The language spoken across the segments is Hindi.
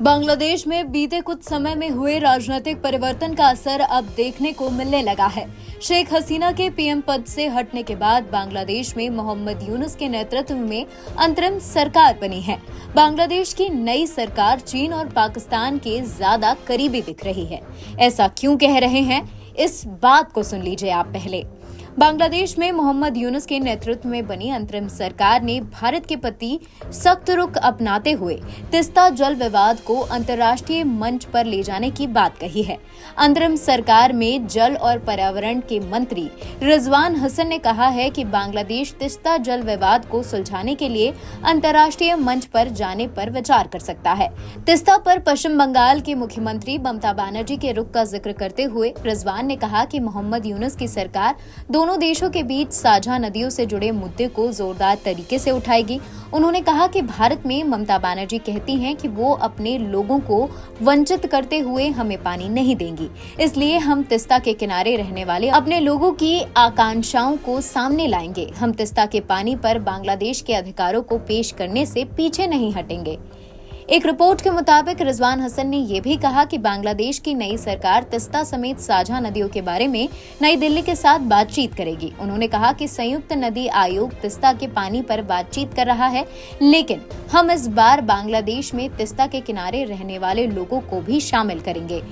बांग्लादेश में बीते कुछ समय में हुए राजनीतिक परिवर्तन का असर अब देखने को मिलने लगा है। शेख हसीना के पीएम पद से हटने के बाद बांग्लादेश में मोहम्मद यूनुस के नेतृत्व में अंतरिम सरकार बनी है। बांग्लादेश की नई सरकार चीन और पाकिस्तान के ज्यादा करीबी दिख रही है। ऐसा क्यों कह रहे हैं, इस बात को सुन लीजिए आप पहले। बांग्लादेश में मोहम्मद यूनुस के नेतृत्व में बनी अंतरिम सरकार ने भारत के प्रति सख्त रुख अपनाते हुए तीस्ता जल विवाद को अंतर्राष्ट्रीय मंच पर ले जाने की बात कही है। अंतरिम सरकार में जल और पर्यावरण के मंत्री रिजवान हसन ने कहा है कि बांग्लादेश तीस्ता जल विवाद को सुलझाने के लिए अंतर्राष्ट्रीय मंच पर जाने पर विचार कर सकता है। तीस्ता पर पश्चिम बंगाल के मुख्यमंत्री ममता बनर्जी के रुख का जिक्र करते हुए रिजवान ने कहा कि मोहम्मद यूनुस की सरकार दोनों देशों के बीच साझा नदियों से जुड़े मुद्दे को जोरदार तरीके से उठाएगी। उन्होंने कहा कि भारत में ममता बनर्जी कहती हैं कि वो अपने लोगों को वंचित करते हुए हमें पानी नहीं देंगी, इसलिए हम तीस्ता के किनारे रहने वाले अपने लोगों की आकांक्षाओं को सामने लाएंगे। हम तीस्ता के पानी पर बांग्लादेश के अधिकारों को पेश करने से पीछे नहीं हटेंगे। एक रिपोर्ट के मुताबिक रिजवान हसन ने यह भी कहा कि बांग्लादेश की नई सरकार तीस्ता समेत साझा नदियों के बारे में नई दिल्ली के साथ बातचीत करेगी। उन्होंने कहा कि संयुक्त नदी आयोग तीस्ता के पानी पर बातचीत कर रहा है, लेकिन हम इस बार बांग्लादेश में तीस्ता के किनारे रहने वाले लोगों को भी शामिल करेंगे।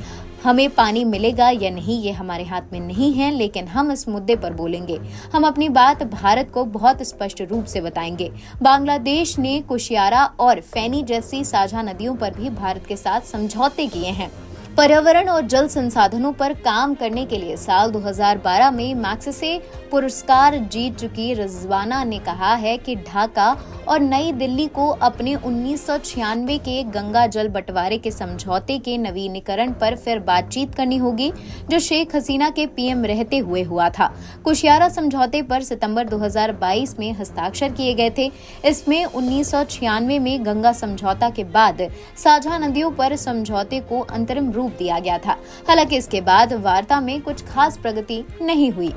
हमें पानी मिलेगा या नहीं ये हमारे हाथ में नहीं है, लेकिन हम इस मुद्दे पर बोलेंगे। हम अपनी बात भारत को बहुत स्पष्ट रूप से बताएंगे। बांग्लादेश ने कुशियारा और फैनी जैसी साझा नदियों पर भी भारत के साथ समझौते किए हैं। पर्यावरण और जल संसाधनों पर काम करने के लिए साल 2012 में मैग्सेसे पुरस्कार जीत चुकी रिजवाना ने कहा है कि ढाका और नई दिल्ली को अपने 1996 के गंगा जल बंटवारे के समझौते के नवीनीकरण पर फिर बातचीत करनी होगी, जो शेख हसीना के पीएम रहते हुए हुआ था। कुशियारा समझौते पर सितंबर 2022 में हस्ताक्षर किए गए थे। इसमें 1996 में गंगा समझौता के बाद साझा नदियों पर समझौते को अंतरिम रूप दिया गया था। हालांकि इसके बाद वार्ता में कुछ खास प्रगति नहीं हुई।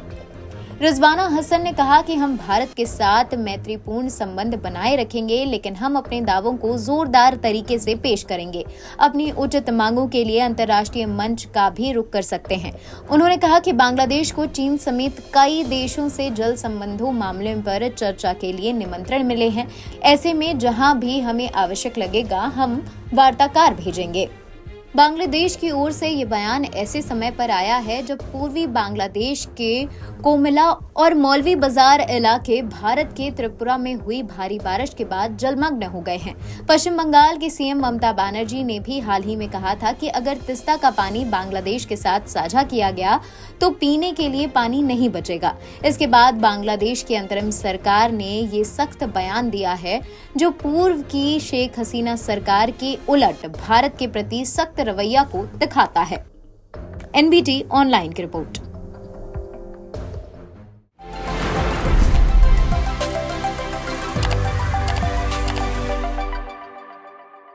रिजवाना हसन ने कहा कि हम भारत के साथ मैत्रीपूर्ण संबंध बनाए रखेंगे, लेकिन हम अपने दावों को जोरदार तरीके से पेश करेंगे। अपनी उचित मांगों के लिए अंतर्राष्ट्रीय मंच का भी रुख कर सकते हैं। उन्होंने कहा कि बांग्लादेश को चीन समेत कई देशों से जल संबंधों मामले पर चर्चा के लिए निमंत्रण मिले हैं। ऐसे में जहां भी हमें आवश्यक लगेगा, हम वार्ताकार भेजेंगे। बांग्लादेश की ओर से ये बयान ऐसे समय पर आया है जब पूर्वी बांग्लादेश के कोमिला और मौलवी बाजार इलाके भारत के त्रिपुरा में हुई भारी बारिश के बाद जलमग्न हो गए हैं। पश्चिम बंगाल की सीएम ममता बनर्जी ने भी हाल ही में कहा था कि अगर तीस्ता का पानी बांग्लादेश के साथ साझा किया गया तो पीने के लिए पानी नहीं बचेगा। इसके बाद बांग्लादेश की अंतरिम सरकार ने ये सख्त बयान दिया है, जो पूर्व की शेख हसीना सरकार के उलट भारत के प्रति सख्त रवैया को दिखाता है। एनबीटी ऑनलाइन की रिपोर्ट।